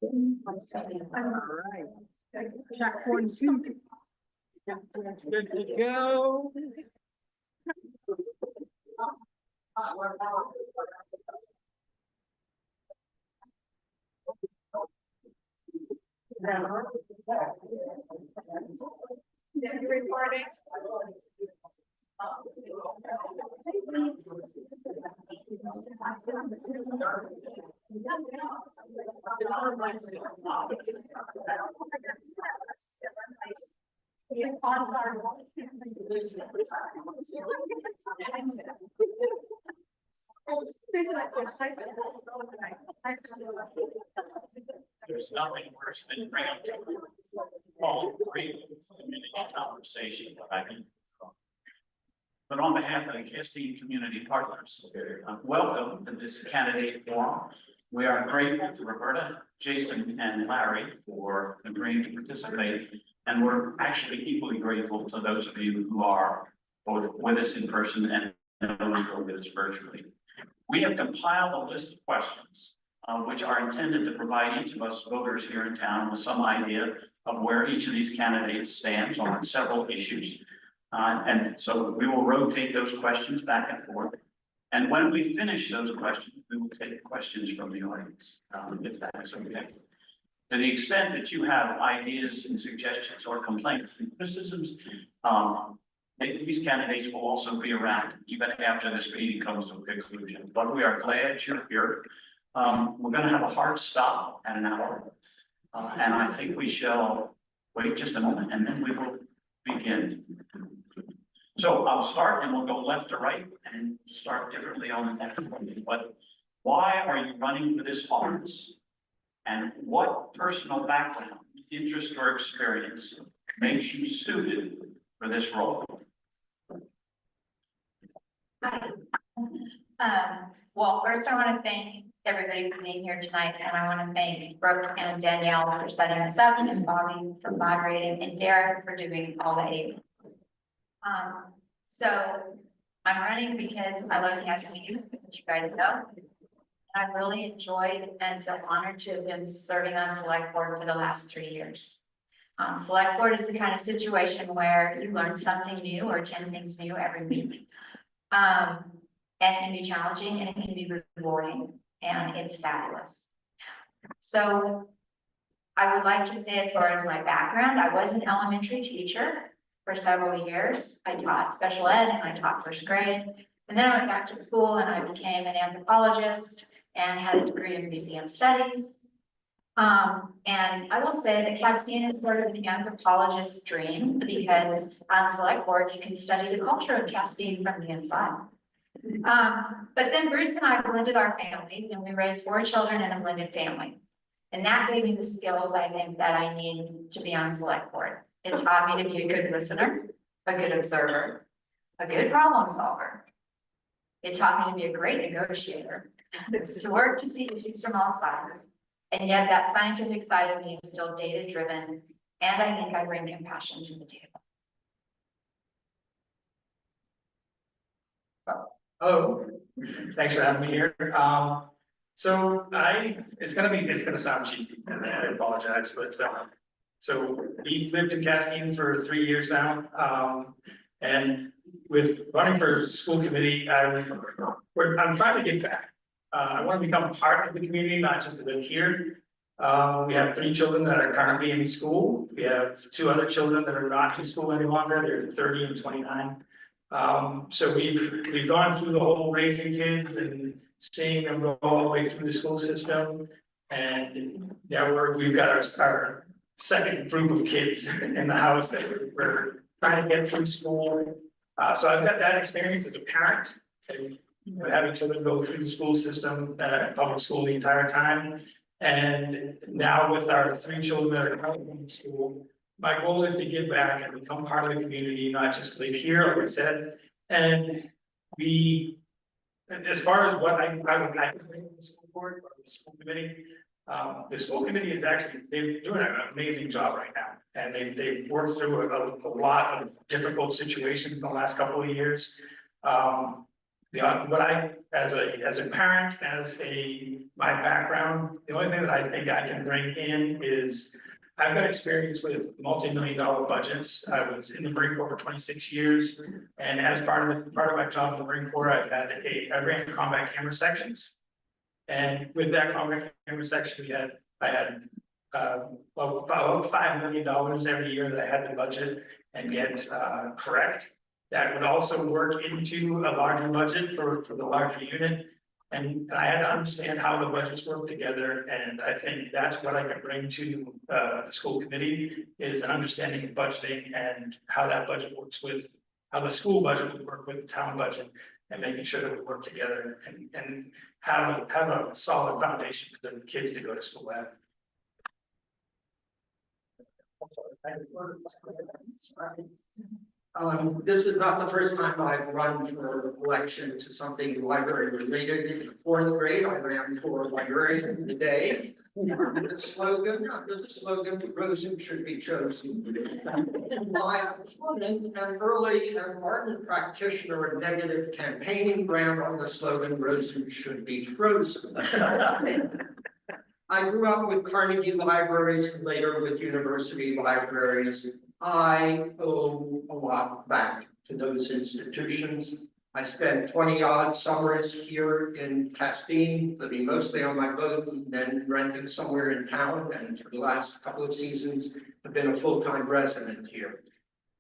All right. Check 1, 2. Good to go. Recording. There's nothing worse than bringing all three community conversation. But on behalf of the Castine community partners, welcome to this candidate forum. We are grateful to Roberta, Jason, and Larry for agreeing to participate. And we're actually equally grateful to those of you who are both with us in person and those who are with us virtually. We have compiled a list of questions which are intended to provide each of us voters here in town with some idea of where each of these candidates stands on several issues. And so we will rotate those questions back and forth. And when we finish those questions, we will take questions from the audience, if that is okay. To the extent that you have ideas and suggestions or complaints and criticisms, these candidates will also be around even after this meeting comes to a conclusion. But we are glad you're here. We're going to have a hard stop at an hour. And I think we shall wait just a moment and then we will begin. So I'll start and we'll go left to right and start differently on the next one. But why are you running for this office? And what personal background, interest, or experience makes you suited for this role? Hi. Well, first I want to thank everybody for being here tonight, and I want to thank Brooke and Danielle for setting this up, and Bobby for moderating, and Derek for doing all the aid. So I'm running because I love Castine, as you guys know. I really enjoyed and feel honored to have been serving on select board for the last 3 years. Select board is the kind of situation where you learn something new or 10 things new every week. And it can be challenging and it can be rewarding, and it's fabulous. So I would like to say, as far as my background, I was an elementary teacher for several years. I taught special ed and I taught first grade. And then I went back to school and I became an anthropologist and had a degree in museum studies. And I will say that Castine is sort of an anthropologist's dream, because on select board, you can study the culture of Castine from the inside. But then Bruce and I blended our families, and we raised 4 children in a blended family. And that gave me the skills I think that I need to be on select board. It taught me to be a good listener, a good observer, a good problem solver. It taught me to be a great negotiator, to work to see issues from all sides. And yet that scientific side of me is still data driven, and I think I bring compassion to the table. Oh, thanks for having me here. So it's gonna sound cheeky, and I apologize, but so we've lived in Castine for 3 years now, and with running for school committee, I'm trying to give back. I want to become part of the community, not just live here. We have 3 children that are currently in school. We have 2 other children that are not in school any longer. They're 30 and 29. So we've gone through the whole raising kids and seeing them go all the way through the school system. And yeah, we've got our second group of kids in the house that we're trying to get through school. So I've got that experience as a parent, and having children go through the school system, public school the entire time. And now with our 3 children that are currently in school, my goal is to give back and become part of the community, not just live here, like I said. And as far as what I would like to bring to the school board or the school committee, the school committee is actually, they're doing an amazing job right now. And they've worked through a lot of difficult situations in the last couple of years. What I, as a parent, my background, the only thing that I think I can bring in is I've got experience with multi-million-dollar budgets. I was in the Marine Corps for 26 years, and as part of my job in the Marine Corps, I ran combat camera sections. And with that combat camera section, I had about $5 million every year that I had to budget and get correct. That would also work into a larger budget for the larger unit. And I had to understand how the budgets work together, and I think that's what I can bring to the school committee is an understanding of budgeting and how that budget works with, how the school budget would work with the town budget, and making sure that we work together and have a solid foundation for the kids to go to school at. This is not the first time I've run for election to something library related. In the 4th grade, I ran for librarian of the day. Under the slogan, Rosen should be chosen. My opponent, an early and ardent practitioner of negative campaigning, ran on the slogan, Rosen should be frozen. I grew up with Carnegie libraries and later with university libraries. I owe a lot back to those institutions. I spent 20-odd summers here in Castine, living mostly on my boat and then renting somewhere in town. And for the last couple of seasons, I've been a full-time resident here.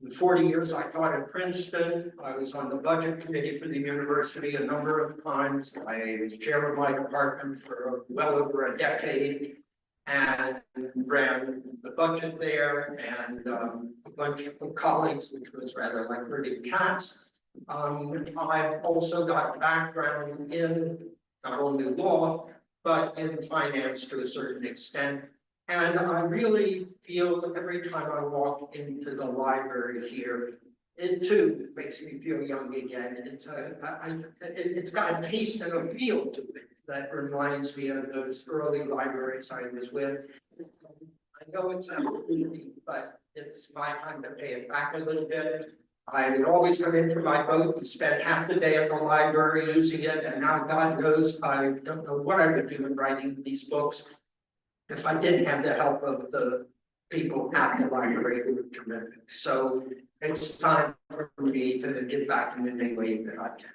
In 40 years I taught at Princeton. I was on the budget committee for the university a number of times. I was chair of my department for well over a decade and ran the budget there, and a bunch of colleagues, which was rather like herding cats. I've also got background in not only law, but in finance to a certain extent. And I really feel every time I walk into the library here, it too makes me feel young again. It's got a taste and a feel to it that reminds me of those early libraries I was with. I know it's not easy, but it's my time to pay it back a little bit. I would always come in from my boat and spend half the day at the library using it, and now God knows I don't know what I would do in writing these books if I didn't have the help of the people at the library who were terrific. So it's time for me to give back in any way that I can.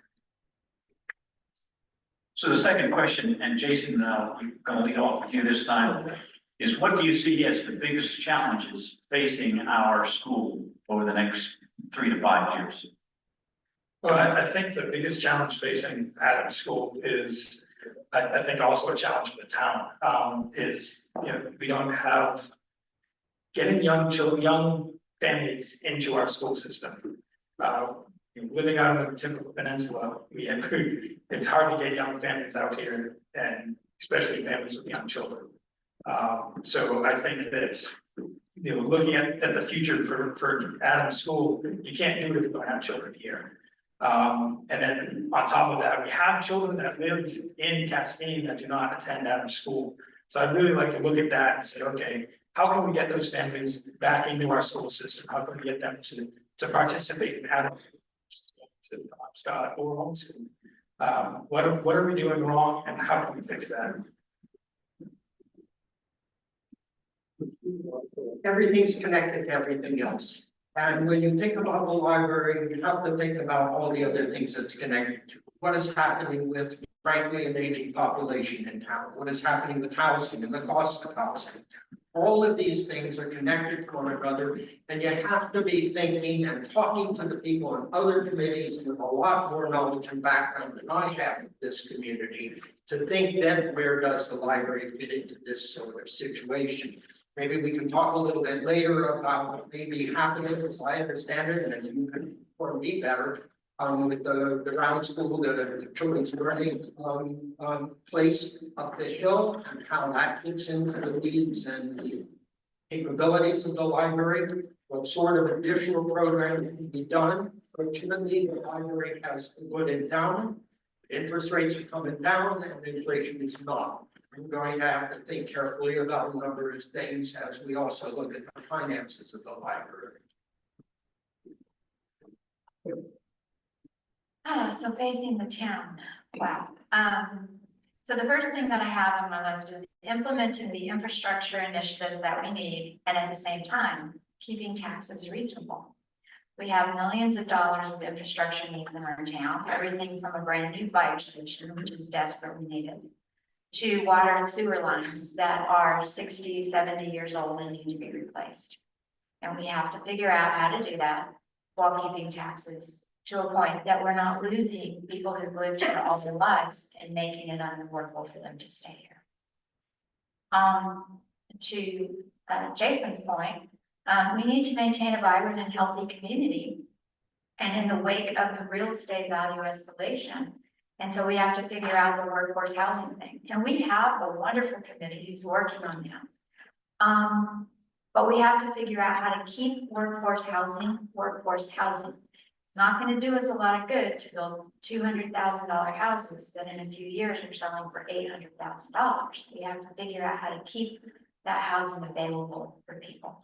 So the second question, and Jason, I'm going to lead off with you this time, is what do you see as the biggest challenges facing our school over the next 3 to 5 years? Well, I think the biggest challenge facing Adams School is, I think also a challenge for the town, is, we don't have getting young families into our school system. Living out on the typical peninsula, it's hard to get young families out here, and especially families with young children. So I think that, looking at the future for Adams School, you can't do it if you don't have children here. And then on top of that, we have children that live in Castine that do not attend Adams School. So I'd really like to look at that and say, okay, how can we get those families back into our school system? How can we get them to participate in Adams, to Scott or homeschool? What are we doing wrong, and how can we fix that? Everything's connected to everything else. And when you think about the library, you have to think about all the other things that's connected to what is happening with frankly, an aging population in town, what is happening with housing and the cost of housing. All of these things are connected to one another, and you have to be thinking and talking to the people in other committees with a lot more knowledge and background than I have in this community to think then where does the library fit into this sort of situation. Maybe we can talk a little bit later about what may be happening, as I understand it, and then you can inform me better. With the round school, the children's learning place up the hill, and how that fits into the needs and the capabilities of the library. What sort of additional programming can be done? Fortunately, the library has a good endowment. Interest rates are coming down, and inflation is not. I'm going to have to think carefully about a number of things as we also look at the finances of the library. So facing the town, wow. So the first thing that I have on my list is implementing the infrastructure initiatives that we need, and at the same time, keeping taxes reasonable. We have millions of dollars of infrastructure needs in our town, everything from a brand new fire station, which is desperately needed, to water and sewer lines that are 60, 70 years old and need to be replaced. And we have to figure out how to do that while keeping taxes to a point that we're not losing people who've lived here all their lives and making it unaffordable for them to stay here. To Jason's point, we need to maintain a vibrant and healthy community. And in the wake of the real estate value escalation, and so we have to figure out the workforce housing thing. And we have a wonderful committee who's working on that. But we have to figure out how to keep workforce housing. It's not going to do us a lot of good to build $200,000 houses that in a few years are selling for $800,000. We have to figure out how to keep that housing available for people.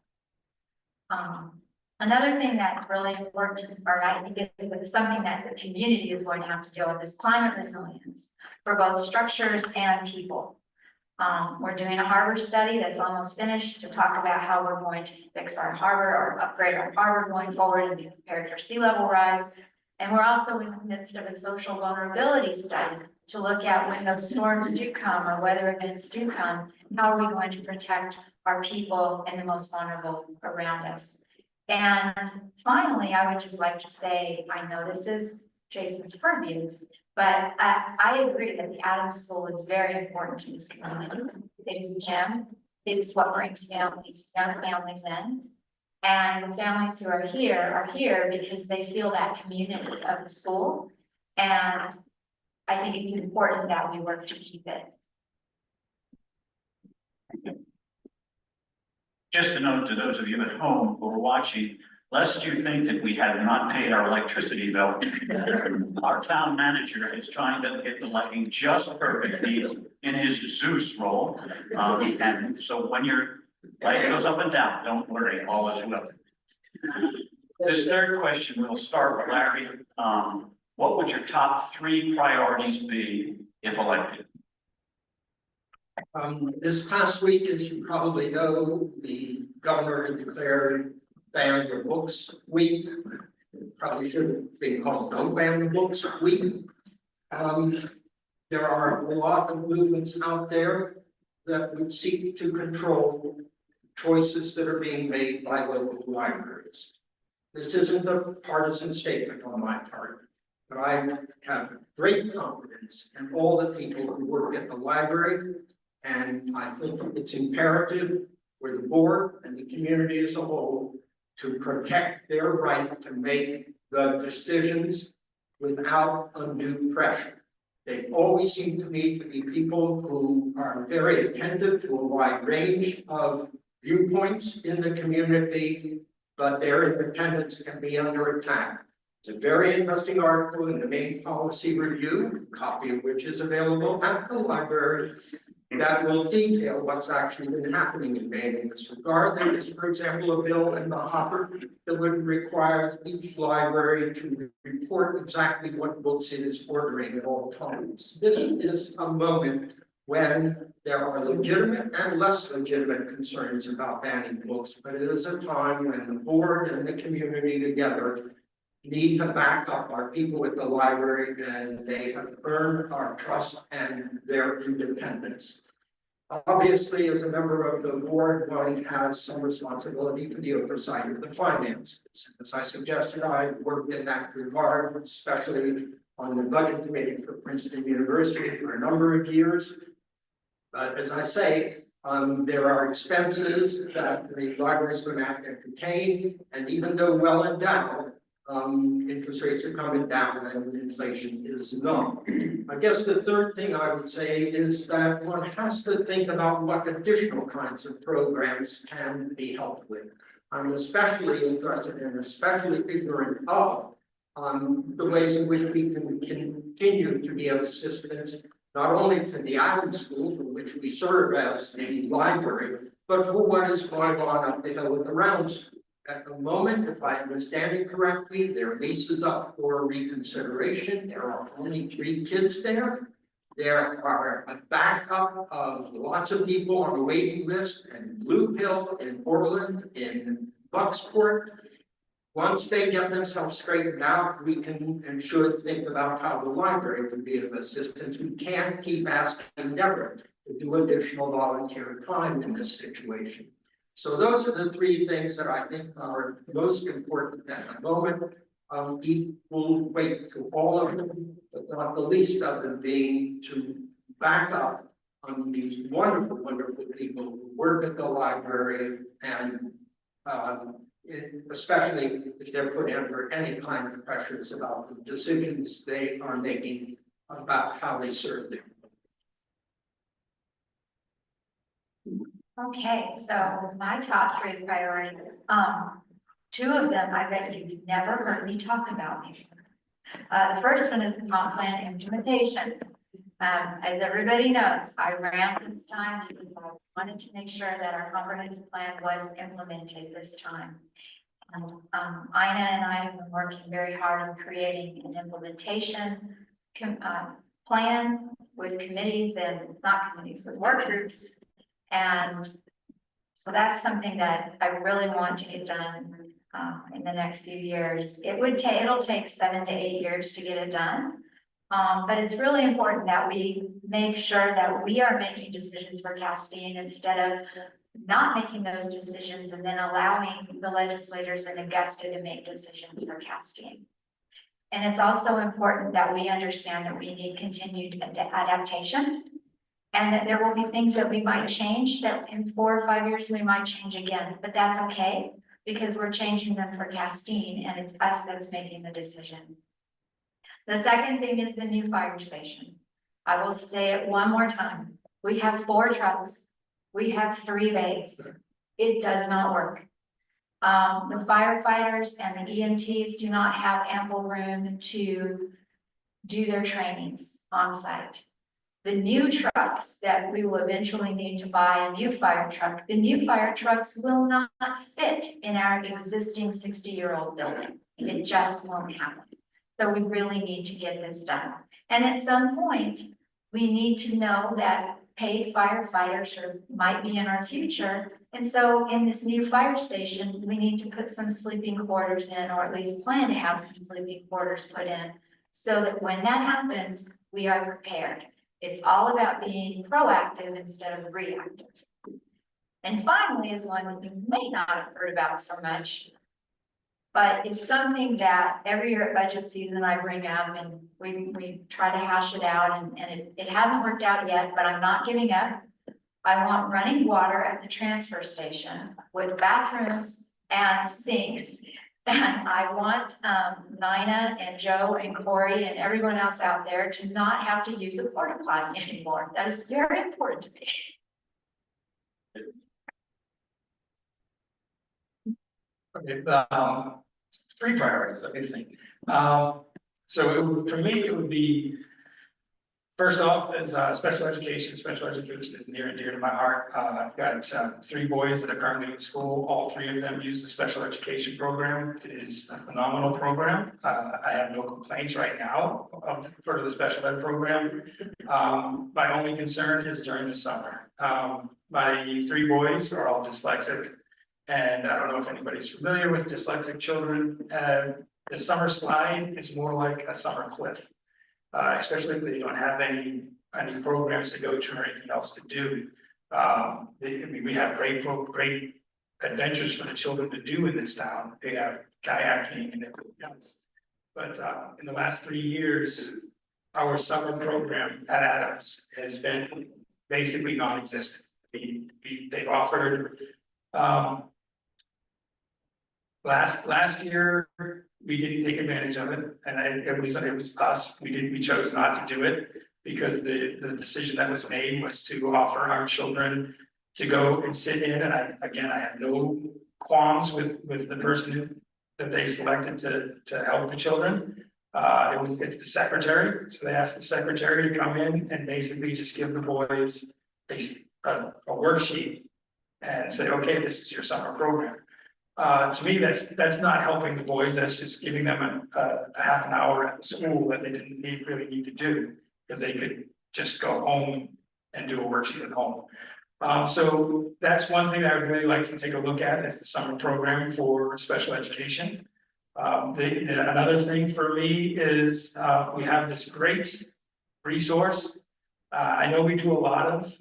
Another thing that's really important, or I think is something that the community is going to have to deal with, is climate resilience for both structures and people. We're doing a harbor study that's almost finished to talk about how we're going to fix our harbor or upgrade our harbor going forward and be prepared for sea level rise. And we're also in the midst of a social vulnerability study to look at when those storms do come or weather events do come, how are we going to protect our people and the most vulnerable around us. And finally, I would just like to say, I know this is Jason's purview, but I agree that the Adams School is very important to this community. It is a gem. It is what brings families, young families in. And the families who are here because they feel that community of the school. And I think it's important that we work to keep it. Just a note to those of you at home who are watching, lest you think that we have not paid our electricity bill, our town manager is trying to get the lighting just perfect. He's in his Zeus role. And so when your light goes up and down, don't worry, all is well. This third question, we'll start with Larry. What would your top 3 priorities be if elected? This past week, as you probably know, the governor had declared ban the books week. Probably should have been called don't ban the books week. There are a lot of movements out there that would seek to control choices that are being made by local libraries. This isn't a partisan statement on my part, but I have great confidence in all the people who work at the library. And I think it's imperative for the board and the community as a whole to protect their right to make the decisions without undue pressure. They always seem to me to be people who are very attentive to a wide range of viewpoints in the community, but their independence can be under attack. It's a very interesting article in the Maine Policy Review, a copy of which is available at the library, that will detail what's actually been happening in Maine in this regard. There is, for example, a bill in the hopper that would require each library to report exactly what books it is ordering at all times. This is a moment when there are legitimate and less legitimate concerns about banning books, but it is a time when the board and the community together need to back up our people at the library, and they have earned our trust and their independence. Obviously, as a member of the board, one has some responsibility for the oversight of the finances. As I suggested, I worked in that regard, especially on the budget committee for Princeton University for a number of years. But as I say, there are expenses that the library is going to have to contain, and even though well endowed, interest rates are coming down and inflation is low. I guess the third thing I would say is that one has to think about what additional kinds of programs can be helped with. I'm especially interested and especially ignorant of the ways in which we can continue to be of assistance, not only to the Adams School, for which we serve as the library, but for what is going on up the hill at the Round School. At the moment, if I understand it correctly, their lease is up for reconsideration. There are only 3 kids there. There are a backup of lots of people on the waiting list in Blue Hill, in Portland, in Bucksport. Once they get themselves straightened out, we can and should think about how the library can be of assistance. We can't keep asking Deborah to do additional volunteer time in this situation. So those are the 3 things that I think are most important at the moment. Equal weight to all of them, but not the least of them being to back up on these wonderful, wonderful people who work at the library, and especially if they're put under any kind of pressures about the decisions they are making about how they serve them. Okay, so my top 3 priorities, 2 of them I bet you've never heard me talk about before. The first one is the comp plan implementation. As everybody knows, I ran this time because I wanted to make sure that our comprehensive plan was implemented this time. And Ina and I have been working very hard on creating an implementation plan with committees and not committees, with work groups. And so that's something that I really want to get done in the next few years. It'll take 7 to 8 years to get it done. But it's really important that we make sure that we are making decisions for Castine instead of not making those decisions and then allowing the legislators and Augusta to make decisions for Castine. And it's also important that we understand that we need continued adaptation, and that there will be things that we might change that in 4 or 5 years we might change again, but that's okay because we're changing them for Castine and it's us that's making the decision. The second thing is the new fire station. I will say it one more time. We have 4 trucks. We have 3 bays. It does not work. The firefighters and the EMTs do not have ample room to do their trainings on site. The new trucks that we will eventually need to buy, a new fire truck, the new fire trucks will not fit in our existing 60-year-old building. It just won't happen. So we really need to get this done. And at some point, we need to know that paid firefighters might be in our future. And so in this new fire station, we need to put some sleeping quarters in, or at least plan to have some sleeping quarters put in, so that when that happens, we are prepared. It's all about being proactive instead of reactive. And finally is one that you may not have heard about so much, but it's something that every year at budget season I bring up, and we try to hash it out, and it hasn't worked out yet, but I'm not giving up. I want running water at the transfer station with bathrooms and sinks. And I want Nina and Joe and Corey and everyone else out there to not have to use a porta potty anymore. That is very important to me. Okay, 3 priorities, let me think. So for me, it would be, first off, is special education. Special education is near and dear to my heart. I've got 3 boys that are currently in school. All 3 of them use the special education program. It is a phenomenal program. I have no complaints right now for the special ed program. My only concern is during the summer. My 3 boys are all dyslexic, and I don't know if anybody's familiar with dyslexic children. The summer slide is more like a summer cliff. Especially if they don't have any programs to go to or anything else to do. We have great adventures for the children to do in this town. They have kayaking and everything else. But in the last 3 years, our summer program at Adams has been basically non-existent. They've offered, last year, we didn't take advantage of it, and it was us, we chose not to do it. Because the decision that was made was to offer our children to go and sit in, and I have no qualms with the person that they selected to help the children. It's the secretary, so they asked the secretary to come in and basically just give the boys a worksheet and say, okay, this is your summer program. To me, that's not helping the boys, that's just giving them a half an hour at school that they didn't really need to do. Because they could just go home and do a worksheet at home. So that's one thing that I would really like to take a look at is the summer program for special education. Another thing for me is we have this great resource. I know we do a lot of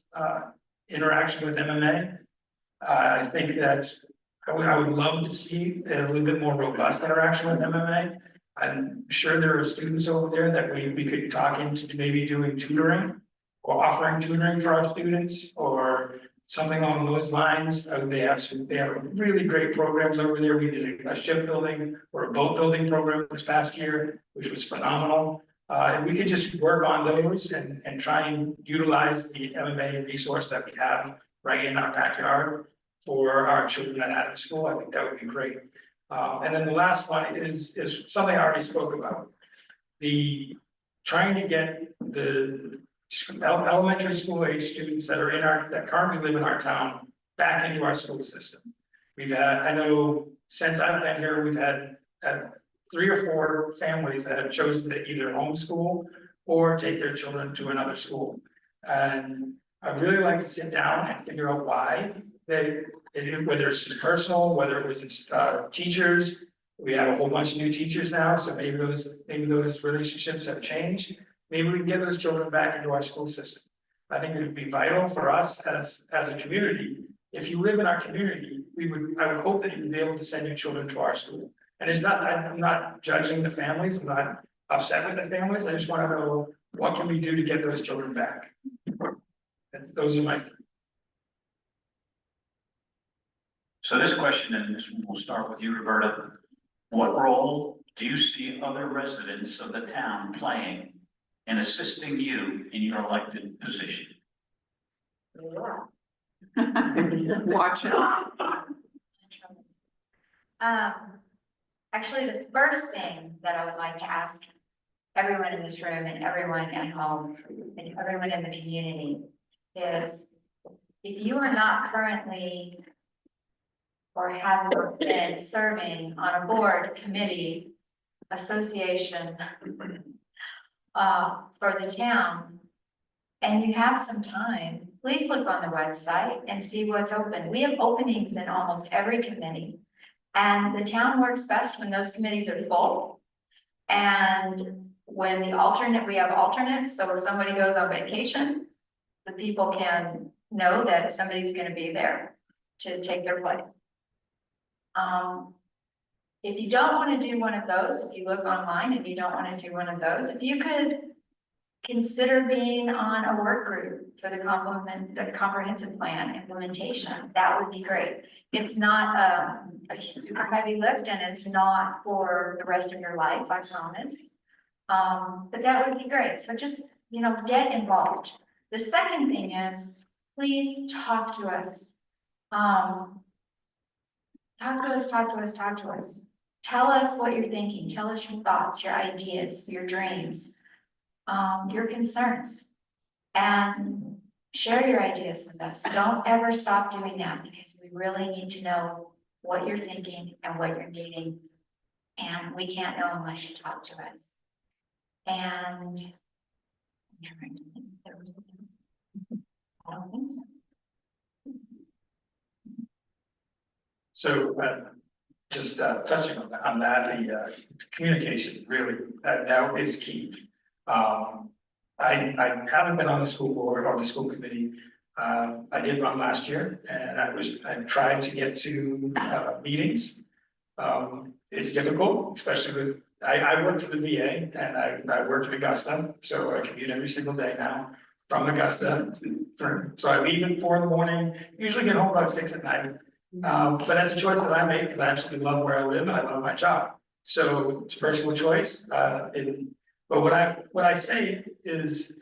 interaction with MMA. I think that I would love to see a little bit more robust interaction with MMA. I'm sure there are students over there that we could talk into maybe doing tutoring or offering tutoring for our students or something along those lines. They have really great programs over there. We did a shipbuilding or a boat building program this past year, which was phenomenal. And we could just work on those and try and utilize the MMA resource that we have right in our backyard for our children at Adams School. I think that would be great. And then the last one is something I already spoke about. The trying to get the elementary school age students that are that currently live in our town back into our school system. I know since I've been here, we've had 3 or 4 families that have chosen to either homeschool or take their children to another school. And I'd really like to sit down and figure out why whether it's just personal, whether it was teachers. We have a whole bunch of new teachers now, so maybe those relationships have changed. Maybe we can get those children back into our school system. I think it would be vital for us as a community. If you live in our community, I would hope that you would be able to send your children to our school. And I'm not judging the families, I'm not upset with the families. I just want to know what can we do to get those children back. Those are my. So this question, and this one will start with you, Roberta. What role do you see other residents of the town playing in assisting you in your elected position? Watch out. Actually, the first thing that I would like to ask everyone in this room and everyone at home and everyone in the community is if you are not currently or have been serving on a board, committee, association for the town, and you have some time, please look on the website and see what's open. We have openings in almost every committee. And the town works best when those committees are full. And when we have alternates, so if somebody goes on vacation, the people can know that somebody's gonna be there to take their place. If you don't want to do one of those, if you look online and you don't want to do one of those, if you could consider being on a work group for the comprehensive plan implementation, that would be great. It's not a super heavy lift and it's not for the rest of your life, I promise. But that would be great. So just, get involved. The second thing is, please talk to us. Talk to us. Tell us what you're thinking. Tell us your thoughts, your ideas, your dreams, your concerns, and share your ideas with us. Don't ever stop doing that because we really need to know what you're thinking and what you're needing. And we can't know unless you talk to us. And I'm trying to think if there was anything. I don't think so. So just touching on that, the communication, really, that is key. I haven't been on the school board or the school committee. I did run last year and I tried to get to meetings. It's difficult, especially with, I work for the VA and I work in Augusta, so I commute every single day now from Augusta. So I leave at 4 in the morning, usually get home about 6 at night. But that's a choice that I make because I absolutely love where I live and I love my job. So it's a personal choice. But what I say is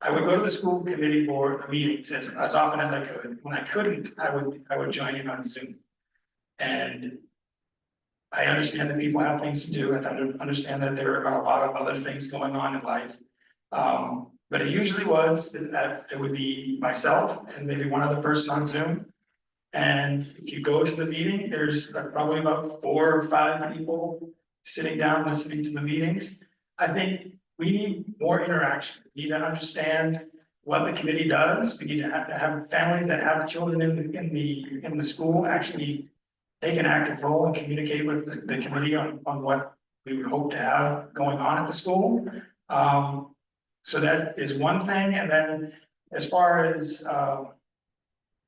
I would go to the school committee board meetings as often as I could. When I couldn't, I would join in on Zoom. And I understand that people have things to do. I understand that there are a lot of other things going on in life. But it usually was that it would be myself and maybe one other person on Zoom. And if you go to the meeting, there's probably about 4 or 5 people sitting down listening to the meetings. I think we need more interaction. We need to understand what the committee does. We need to have families that have children in the school actually take an active role and communicate with the committee on what we would hope to have going on at the school. So that is one thing. And then as far as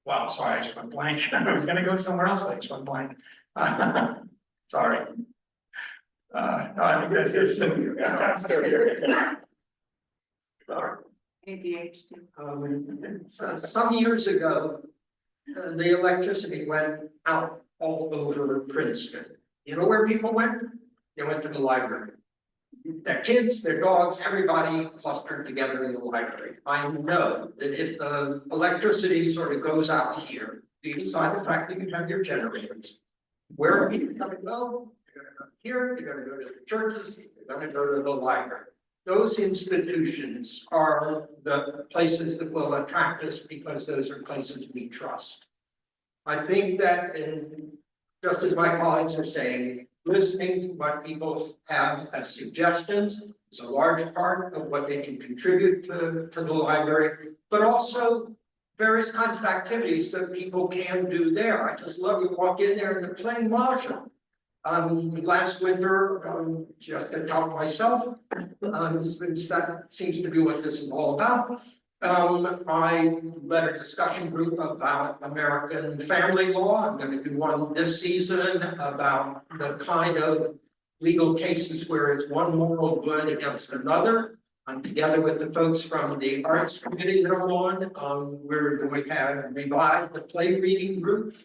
wow, sorry, I just went blank. I was gonna go somewhere else, but I just went blank. Sorry. No, I think that's it. Sorry. ADHD. Some years ago, the electricity went out all over Princeton. You know where people went? They went to the library. Their kids, their dogs, everybody clustered together in the library. I know that if the electricity sort of goes out here, beside the fact that you have your generators, where are people gonna go? They're gonna go here, they're gonna go to the churches, they're gonna go to the library. Those institutions are the places that will attract us because those are places we trust. I think that, just as my colleagues are saying, listening to what people have as suggestions is a large part of what they can contribute to the library, but also various kinds of activities that people can do there. I just love to walk in there and they're playing mahjong. Last winter, just to talk myself, since that seems to be what this is all about. I led a discussion group about American family law. I'm going to do one this season about the kind of legal cases where it's one moral good against another. I'm together with the folks from the arts committee that I'm on. We're going to have revive the play reading group.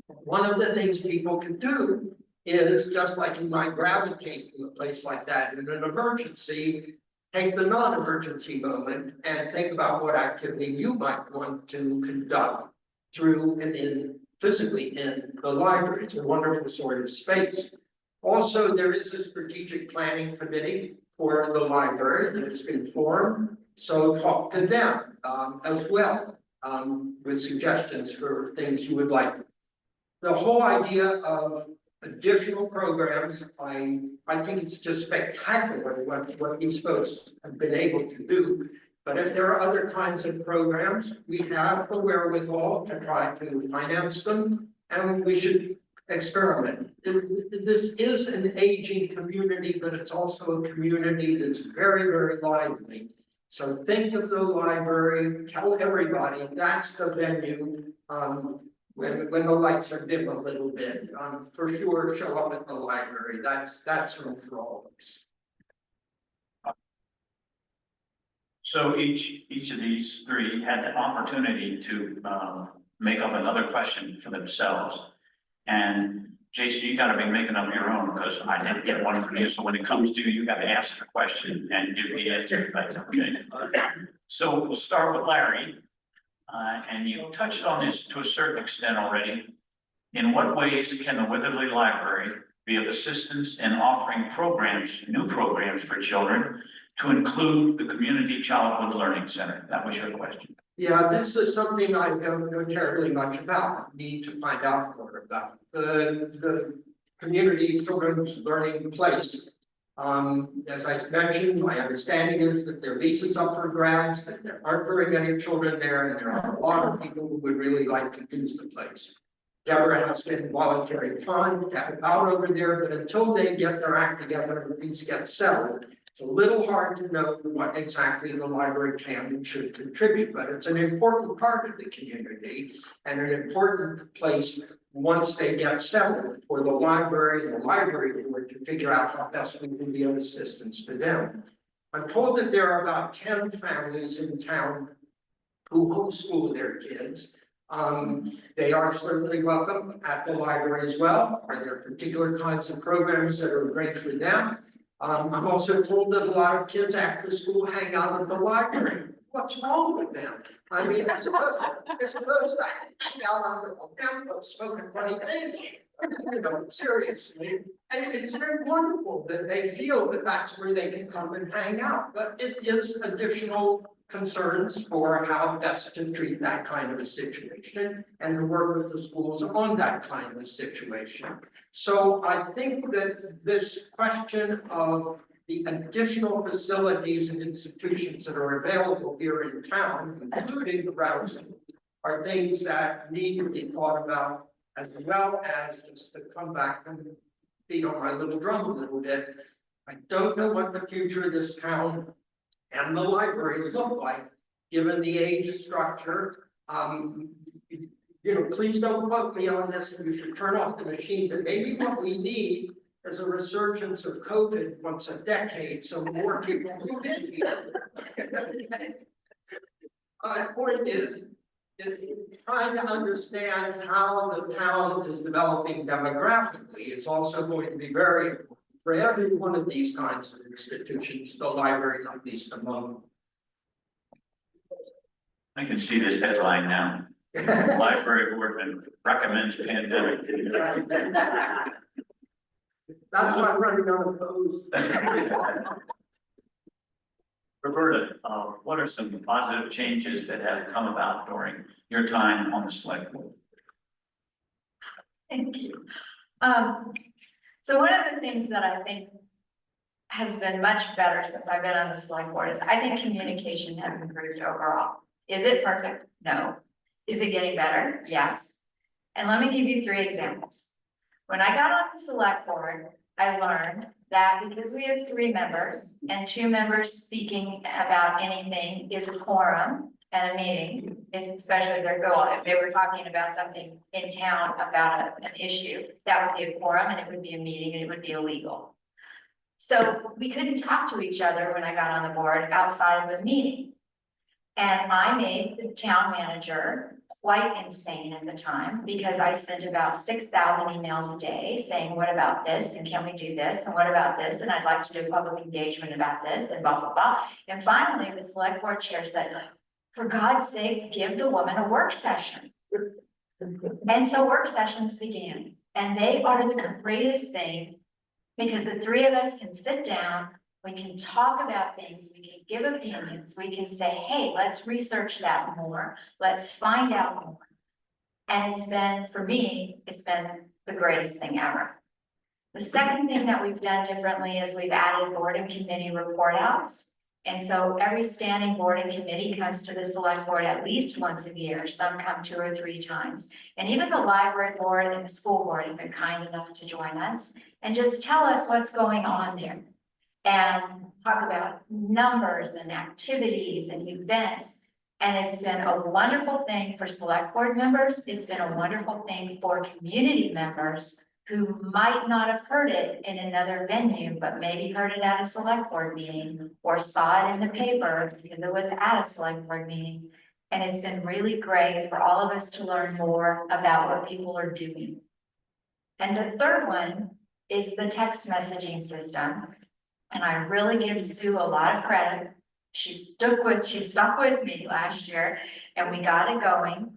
One of the things people can do is, just like you might gravitate to a place like that in an emergency, take the non-emergency moment and think about what activity you might want to conduct through and physically in the library. It's a wonderful sort of space. Also, there is a strategic planning committee for the library that has been formed. So talk to them as well with suggestions for things you would like. The whole idea of additional programs, I think it's just spectacular what these folks have been able to do. But if there are other kinds of programs, we have the wherewithal to try to finance them, and we should experiment. This is an aging community, but it's also a community that's very, very lively. So think of the library, tell everybody that's the venue. When the lights are dim a little bit, for sure, show up at the library. That's room for all of us. So each of these 3 had the opportunity to make up another question for themselves. And Jason, you gotta be making up your own, because I didn't get one from you. So when it comes to you, gotta ask the question and give the answer, if that's okay. So we'll start with Larry. And you touched on this to a certain extent already. In what ways can the Witherly Library be of assistance in offering programs, new programs for children, to include the Community Childhood Learning Center? That was your question. Yeah, this is something I don't know terribly much about. Need to find out more about. The Community Children's Learning Place. As I mentioned, my understanding is that their lease is up for grabs, that there aren't very many children there, and there are a lot of people who would really like to use the place. Deborah has been volunteering time to help out over there, but until they get their act together and things get settled, it's a little hard to know what exactly the library can and should contribute, but it's an important part of the community and an important place once they get settled for the library and the library board to figure out how best we can be of assistance to them. I'm told that there are about 10 families in town who homeschool their kids. They are certainly welcome at the library as well. Are there particular kinds of programs that are great for them? I'm also told that a lot of kids after school hang out at the library. What's wrong with them? I mean, they're supposed to hang out on the campus smoking funny things. You know, seriously. And it's very wonderful that they feel that that's where they can come and hang out, but it is additional concerns for how best to treat that kind of a situation and to work with the schools on that kind of a situation. So I think that this question of the additional facilities and institutions that are available here in town, including the routes, are things that need to be thought about, as well as, just to come back and beat on my little drum a little bit, I don't know what the future of this town and the library look like, given the age structure. You know, please don't quote me on this, and you should turn off the machine, but maybe what we need is a resurgence of COVID once a decade, so more people move in here. My point is trying to understand how the town is developing demographically. It's also going to be very important for every one of these kinds of institutions, the library at least among them. I can see this headline now. Library board recommends pandemic. That's why I'm running unopposed. Roberta, what are some positive changes that have come about during your time on the select board? Thank you. So one of the things that I think has been much better since I've been on the select board is I think communication has improved overall. Is it perfect? No. Is it getting better? Yes. And let me give you 3 examples. When I got on the select board, I learned that because we have 3 members and 2 members speaking about anything is a quorum at a meeting, especially if they were talking about something in town about an issue, that would be a quorum and it would be a meeting and it would be illegal. So we couldn't talk to each other when I got on the board outside of the meeting. And I made the town manager quite insane at the time because I sent about 6,000 emails a day saying, what about this? And can we do this? And what about this? And I'd like to do public engagement about this and blah, blah, blah. And finally, the select board chair said, for God's sakes, give the woman a work session. And so work sessions began, and they are the greatest thing because the 3 of us can sit down, we can talk about things, we can give opinions, we can say, hey, let's research that more, let's find out more. And it's been, for me, it's been the greatest thing ever. The second thing that we've done differently is we've added board and committee report outs. And so every standing board and committee comes to the select board at least once a year. Some come 2 or 3 times. And even the library board and the school board have been kind enough to join us and just tell us what's going on there. And talk about numbers and activities and events. And it's been a wonderful thing for select board members. It's been a wonderful thing for community members who might not have heard it in another venue, but maybe heard it at a select board meeting or saw it in the paper because it was at a select board meeting. And it's been really great for all of us to learn more about what people are doing. And the third one is the text messaging system. And I really give Sue a lot of credit. She stuck with me last year and we got it going.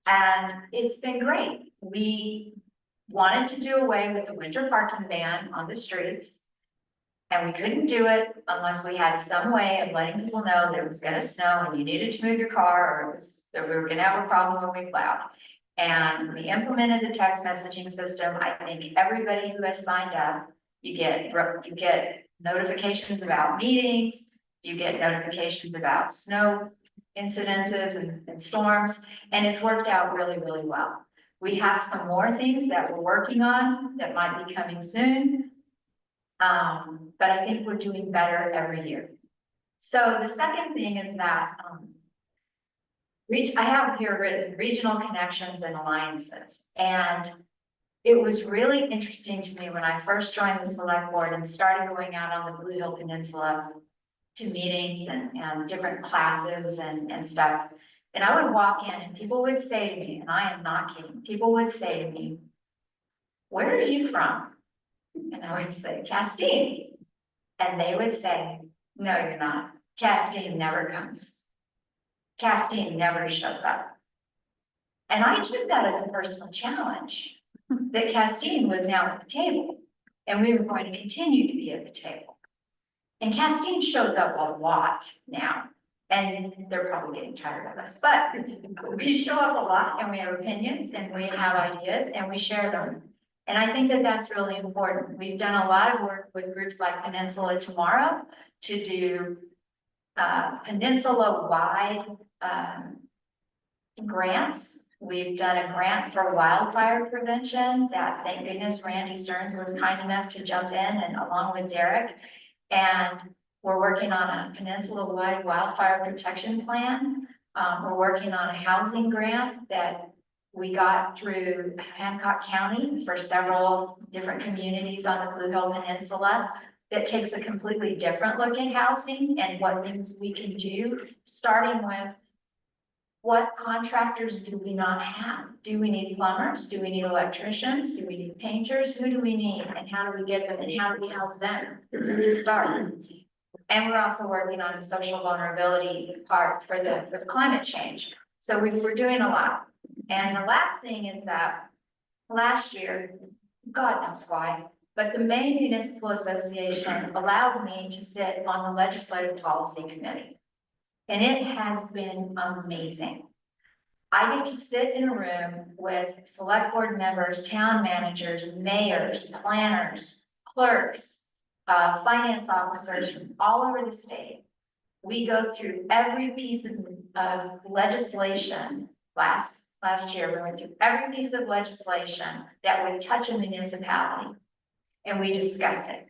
And it's been great. We wanted to do away with the winter parking ban on the streets. And we couldn't do it unless we had some way of letting people know that it was gonna snow and you needed to move your car or that we were gonna have a problem when we plowed. And we implemented the text messaging system. I think everybody who has signed up, you get notifications about meetings, you get notifications about snow incidences and storms, and it's worked out really, really well. We have some more things that we're working on that might be coming soon. But I think we're doing better every year. So the second thing is that, I have here written regional connections and alliances. And it was really interesting to me when I first joined the select board and started going out on the Blue Hill Peninsula to meetings and different classes and stuff. And I would walk in and people would say to me, and I am not kidding, people would say to me, "Where are you from?" And I would say, "Castine." And they would say, "No, you're not. Castine never comes. Castine never shows up." And I took that as a personal challenge, that Castine was now at the table, and we were going to continue to be at the table. And Castine shows up a lot now, and they're probably getting tired of us, but we show up a lot and we have opinions and we have ideas and we share them. And I think that that's really important. We've done a lot of work with groups like Peninsula Tomorrow to do peninsula-wide grants. We've done a grant for wildfire prevention that, thank goodness, Randy Stearns was kind enough to jump in and along with Derek. And we're working on a peninsula-wide wildfire protection plan. We're working on a housing grant that we got through Hancock County for several different communities on the Blue Hill Peninsula that takes a completely different look at housing and what things we can do, starting with what contractors do we not have? Do we need plumbers? Do we need electricians? Do we need painters? Who do we need? And how do we get them? And how do we house them to start? And we're also working on the social vulnerability part for the climate change. So we're doing a lot. And the last thing is that last year, God knows why, but the Maine Municipal Association allowed me to sit on the Legislative Policy Committee. And it has been amazing. I get to sit in a room with select board members, town managers, mayors, planners, clerks, finance officers from all over the state. We go through every piece of legislation. Last year, we went through every piece of legislation that would touch a municipality. And we discuss it.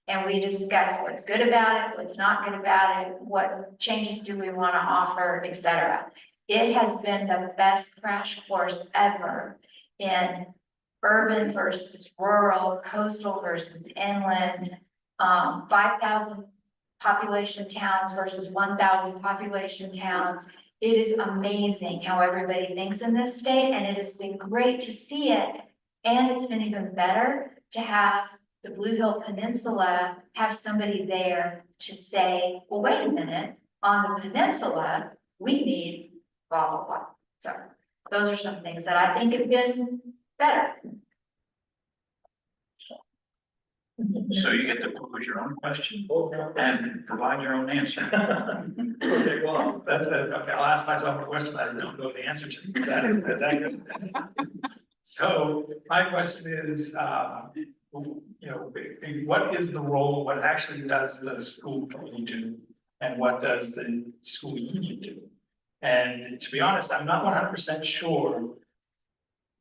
And we discuss what's good about it, what's not good about it, what changes do we want to offer, etc. It has been the best crash course ever in urban versus rural, coastal versus inland, 5,000 population towns versus 1,000 population towns. It is amazing how everybody thinks in this state, and it has been great to see it. And it's been even better to have the Blue Hill Peninsula have somebody there to say, well, wait a minute, on the peninsula, we need blah, blah, blah. So those are some things that I think have been better. So you get to pose your own question and provide your own answer. Okay, well, okay, I'll ask myself a question I don't know the answer to. That's accurate. So my question is, what is the role, what actually does the school committee do? And what does the school union do? And to be honest, I'm not 100% sure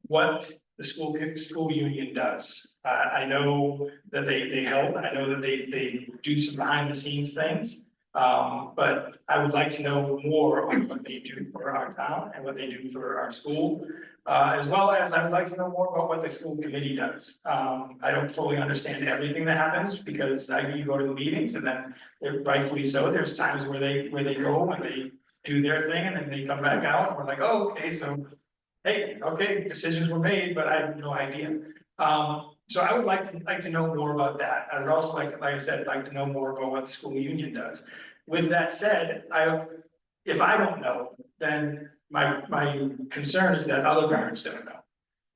what the school union does. I know that they help, I know that they do some behind the scenes things. But I would like to know more on what they do for our town and what they do for our school. As well as I would like to know more about what the school committee does. I don't fully understand everything that happens because you go to the meetings and then rightfully so, there's times where they go and they do their thing and then they come back out and we're like, oh, okay, so hey, okay, decisions were made, but I have no idea. So I would like to know more about that. I would also like I said, like to know more about what the school union does. With that said, if I don't know, then my concern is that other parents don't know.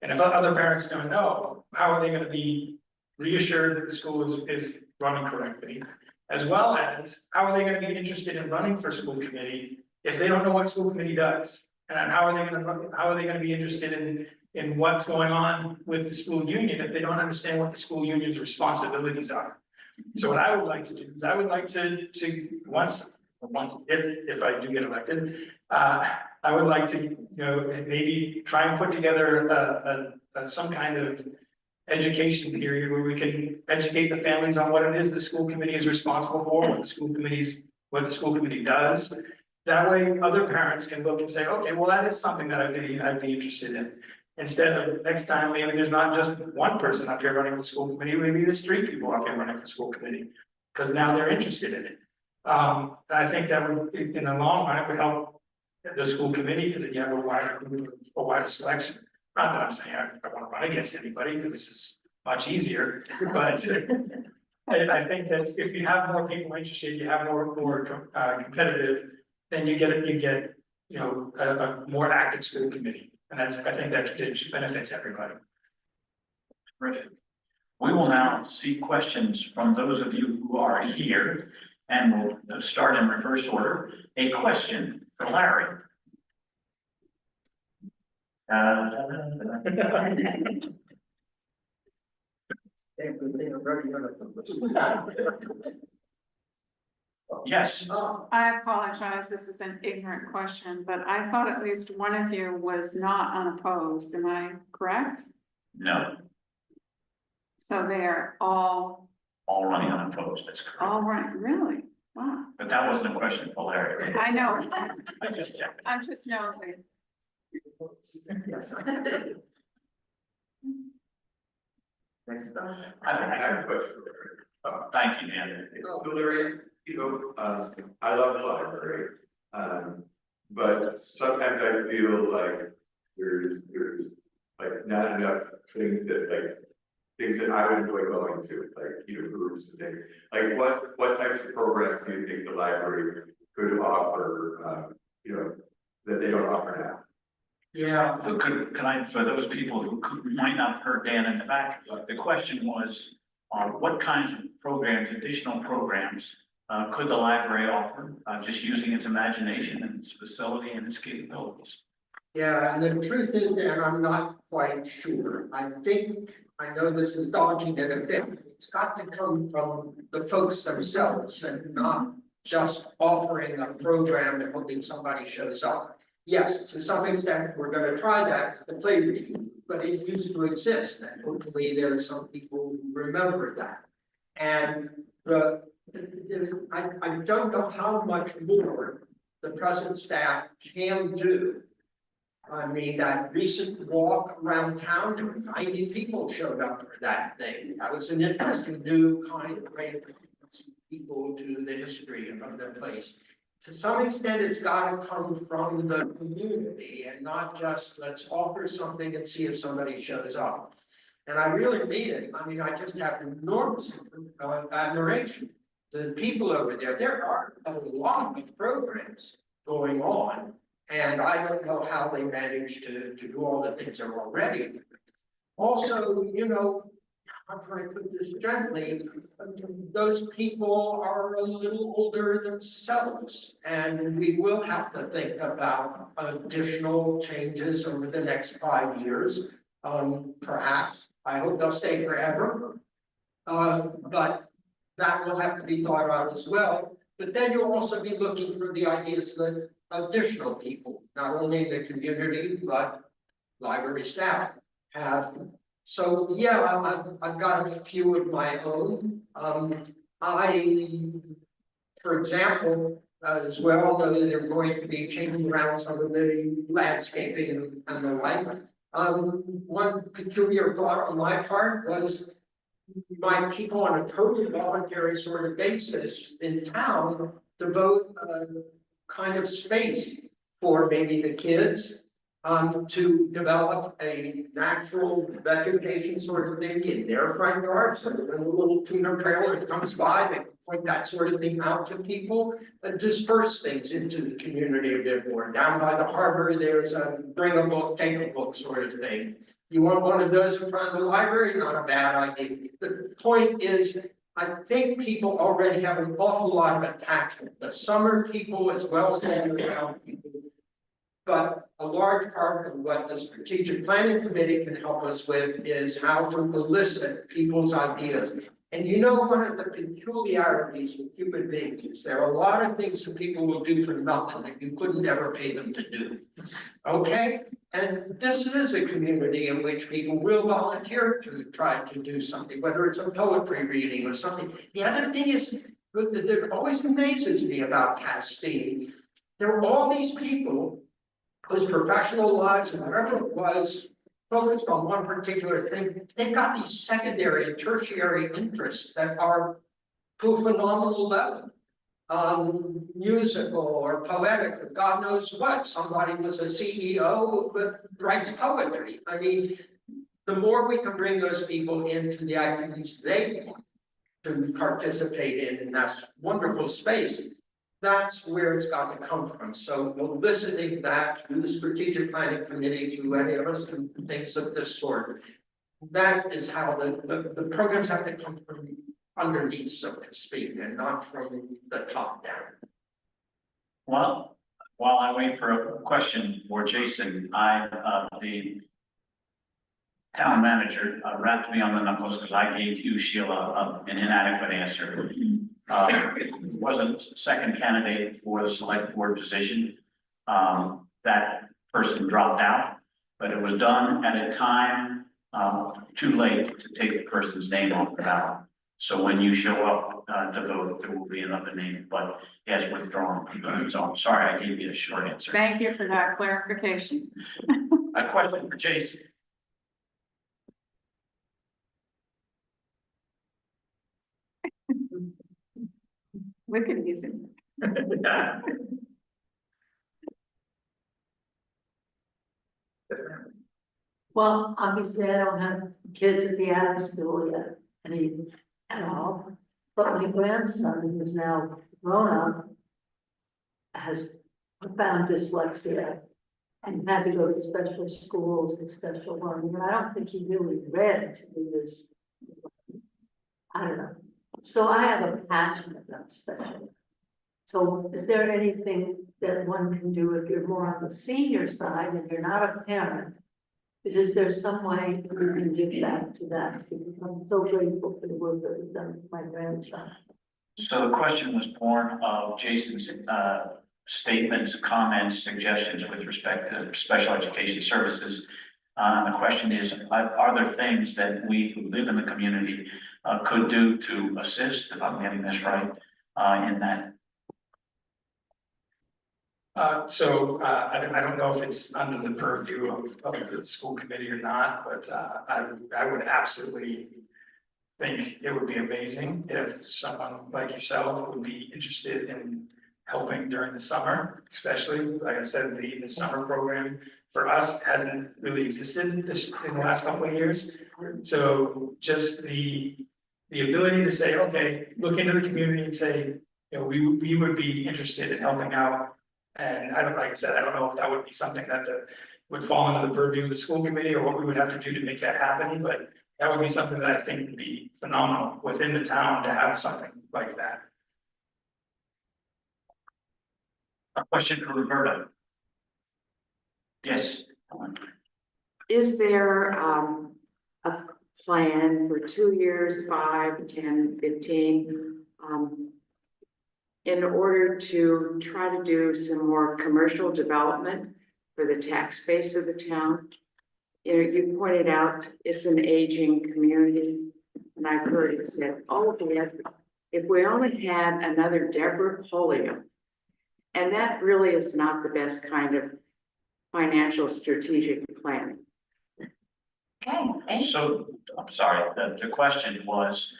And if other parents don't know, how are they going to be reassured that the school is running correctly? As well as, how are they going to be interested in running for school committee if they don't know what school committee does? And how are they going to be interested in what's going on with the school union if they don't understand what the school union's responsibilities are? So what I would like to do is I would like to once if I do get elected, I would like to you know, and maybe try and put together some kind of education period where we can educate the families on what it is the school committee is responsible for, what the school committee does. That way, other parents can look and say, okay, well, that is something that I'd be interested in. Instead of next time, maybe there's not just one person up here running for school committee, maybe there's 3 people up here running for school committee, because now they're interested in it. I think that would, in the long run, it would help the school committee, because then you have a wider group, a wider selection. Not that I'm saying I want to run against anybody, because this is much easier, but I think that if you have more people interested, you have more competitive, then you get, you know, a more active school committee. And I think that benefits everybody. Terrific. We will now seek questions from those of you who are here, and we'll start in reverse order. A question for Larry. Yes, I apologize, this is an ignorant question, but I thought at least one of you was not unopposed, am I correct? no, So they're all running unopposed, that's correct. right, really? Wow, But that wasn't a question for Larry. I know, I just checked. I'm just nosy. I have a question. Thank you, Dan. Larry, I love the library, but sometimes I feel like there's like not enough things that I would enjoy going to, like, groups and things. Like what types of programs do you think the library could offer, that they don't offer now? Yeah, Can I, for those people who might not have heard Dan in the back, the question was, what kinds of programs, additional programs, could the library offer, just using its imagination and its facility and its capabilities? yeah, and the truth is, Dan, I'm not quite sure. I know this is daunting in a bit. It's got to come from the folks themselves and not just offering a program and hoping somebody shows up. Yes, to some extent, we're gonna try that, the play reading, but it used to exist, and hopefully there are some people who remember that. And I don't know how much more the present staff can do. I mean, that recent walk around town, there were 90 people showed up for that thing. That was an interesting new kind of way to people to the history of the place. To some extent, it's got to come from the community and not just let's offer something and see if somebody shows up. And I really mean it. I mean, I just have enormous admiration. The people over there, there are a lot of programs going on. And I don't know how they manage to do all the things that are already. Also, how can I put this gently? Those people are a little older themselves, and we will have to think about additional changes over the next 5 years. Perhaps, I hope they'll stay forever. But that will have to be thought out as well. But then you'll also be looking for the ideas that additional people, not only in the community, but library staff have. So, yeah, I've got a few of my own. For example, as well, know that they're going to be changing around some of the landscaping and the like. One peculiar thought on my part was my people on a totally voluntary sort of basis in town devote kind of space for maybe the kids to develop a natural vegetation sort of thing in their front yard. So when a little tuner trailer comes by, they point that sort of thing out to people and disperse things into the community a bit more. Down by the harbor, there's a bring a book, take a book sort of thing. You want one of those in front of the library? Not a bad idea. The point is, I think people already have an awful lot of attachment, the summer people as well as the year-round people. But a large part of what the strategic planning committee can help us with is how to elicit people's ideas. And you know, one of the peculiarities of human beings is there are a lot of things that people will do for nothing that you couldn't ever pay them to do. Okay? And this is a community in which people will volunteer to try to do something, whether it's a poetry reading or something. The other thing is, that always amazes me about Castine. There are all these people whose professional lives and whatever it was, focused on one particular thing. They've got these secondary and tertiary interests that are to a phenomenal level. Musical or poetic, or God knows what. Somebody was a CEO but writes poetry. I mean, the more we can bring those people into the activities they want to participate in that wonderful space, that's where it's got to come from. So eliciting that through the strategic planning committee, through any of us, and things of this sort, that is how the programs have to come from underneath, so to speak, and not from the top down. Well, while I wait for a question for Jason, the town manager rapped me on the knuckles because I gave you, Sheila, an inadequate answer. Wasn't second candidate for the select board position. That person dropped out, but it was done at a time too late to take the person's name off the ballot. So when you show up to vote, there will be another name, but he has withdrawn. So I'm sorry, I gave you a short answer. Thank you for that clarification. A question for Jason. Wicked easy. Well, obviously, I don't have kids at the Adams school yet, any at all. But my grandson, who's now grown up, has profound dyslexia and had to go to special schools and special learning. And I don't think he really read to do this. I don't know. So I have a passion about special. So is there anything that one can do if you're more on the senior side and you're not a parent? Is there some way you can give back to that? Because I'm so grateful for the work that was done with my grandson. So the question was born of Jason's statements, comments, suggestions with respect to special education services. The question is, are there things that we who live in the community could do to assist, if I'm getting this right, in that? I don't know if it's under the purview of the school committee or not, but I would absolutely think it would be amazing if someone like yourself would be interested in helping during the summer, especially, like I said, the summer program for us hasn't really existed in the last couple of years. So just the ability to say, okay, look into the community and say, you know, we would be interested in helping out. And I don't, like I said, I don't know if that would be something that would fall under the purview of the school committee or what we would have to do to make that happen, but that would be something that I think would be phenomenal within the town to have something like that. A question for Roberta. Yes. Is there a plan for 2 years, 5, 10, 15, in order to try to do some more commercial development for the tax base of the town? You know, you pointed out it's an aging community, and I've heard it said, oh, if we only had another Deborah Polio, and that really is not the best kind of financial strategic planning. Okay, thank you. So, I'm sorry, the question was,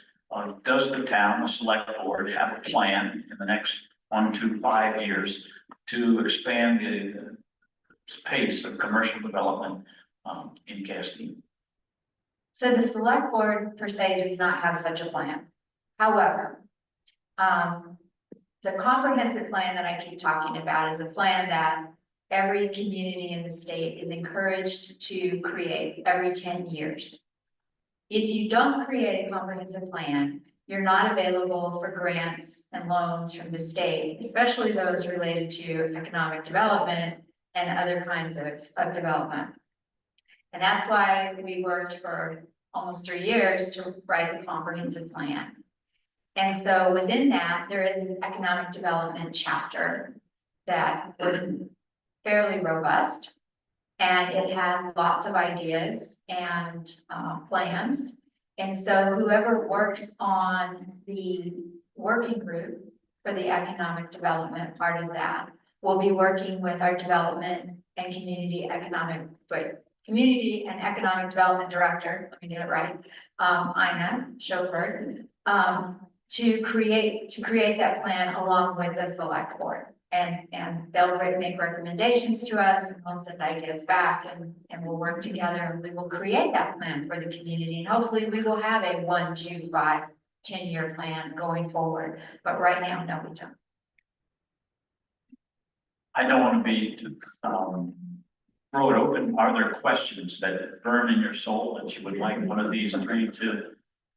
does the town, the select board, have a plan in the next 1 to 5 years to expand the pace of commercial development in Castine? So the select board per se does not have such a plan. However, the comprehensive plan that I keep talking about is a plan that every community in the state is encouraged to create every 10 years. If you don't create a comprehensive plan, you're not available for grants and loans from the state, especially those related to economic development and other kinds of development. And that's why we worked for almost 3 years to write the comprehensive plan. And so within that, there is an economic development chapter that was fairly robust. And it had lots of ideas and plans. And so whoever works on the working group for the economic development part of that will be working with our development and community and economic development director, let me get it right, Ina Schoberg, to create that plan along with the select board. And they'll make recommendations to us, and we'll send ideas back, and we'll work together, and we will create that plan for the community. And hopefully we will have a 1, 2, 5, 10-year plan going forward, but right now, no, we don't. I don't want to be, throw it open. Are there questions that burn in your soul that you would like one of these three to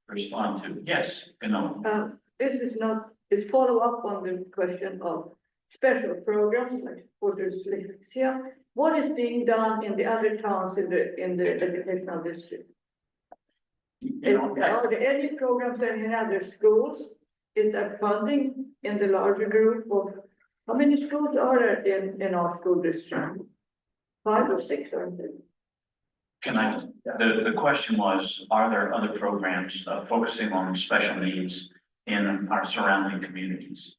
respond to? Yes, you know. This is not, it's follow up on the question of special programs like for dyslexia. What is being done in the other towns in the educational district? You know, Are there any programs in other schools? Is there funding in the larger group of, how many schools are there in our school district? 5 or 6, aren't there? Can I, the question was, are there other programs focusing on special needs in our surrounding communities?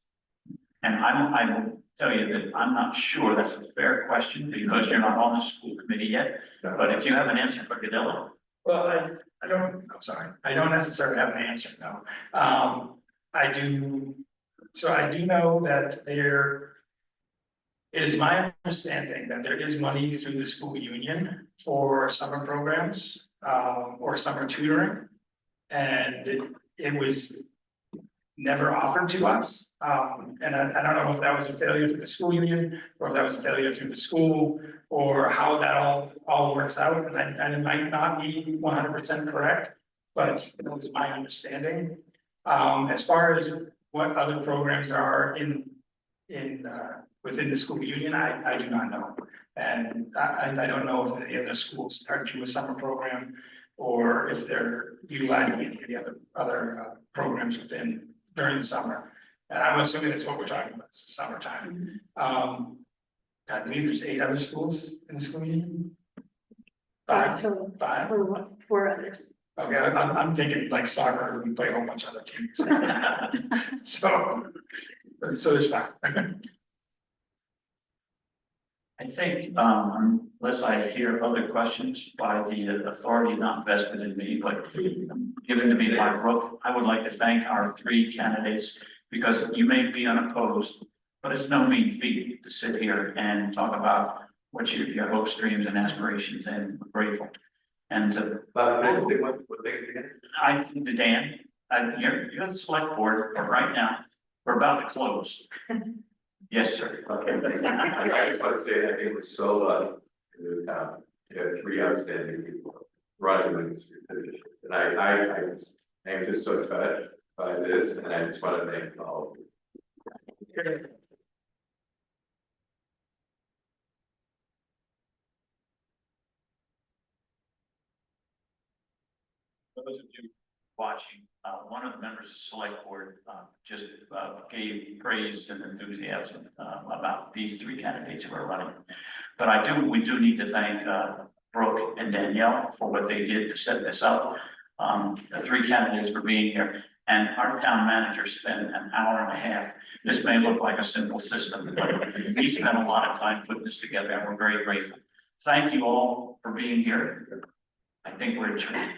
And I will tell you that I'm not sure that's a fair question because you're not on the school committee yet. But if you have an answer for Cadillo. Well, I'm sorry, I don't necessarily have an answer, no. I do know that it is my understanding that there is money through the school union for summer programs, or summer tutoring. And it was never offered to us. And I don't know if that was a failure through the school union, or if that was a failure through the school, or how that all works out. And it might not be 100% correct, but it was my understanding. As far as what other programs are within the school union, I do not know. And I don't know if any other schools are doing a summer program, or if they're utilizing any of the other programs during the summer. And I'm assuming that's what we're talking about, it's the summertime. I believe there's 8 other schools in the school union. 5 total. 5. Or 4 others. Okay, I'm thinking like soccer, we play a whole bunch of other teams. So there's 5. I think, unless I hear other questions by the authority not vested in me, but given to me by Brooke, I would like to thank our 3 candidates because you may be unopposed, but it's no mean feat to sit here and talk about what your hopes, dreams, and aspirations, and we're grateful. And Dan, you're the select board, but right now, we're about to close. Yes, sir. Okay, I just want to say that it was so lucky to have 3 outstanding people running with this position. And I'm just so touched by this, and I just want to thank all of you. For those of you watching, one of the members of the select board just gave praise and enthusiasm about these 3 candidates who are running. But we do need to thank Brooke and Danielle for what they did to set this up. The 3 candidates for being here, and our town manager spent an hour and a half. This may look like a simple system, but he spent a lot of time putting this together, and we're very grateful. Thank you all for being here. I think we're adjourned.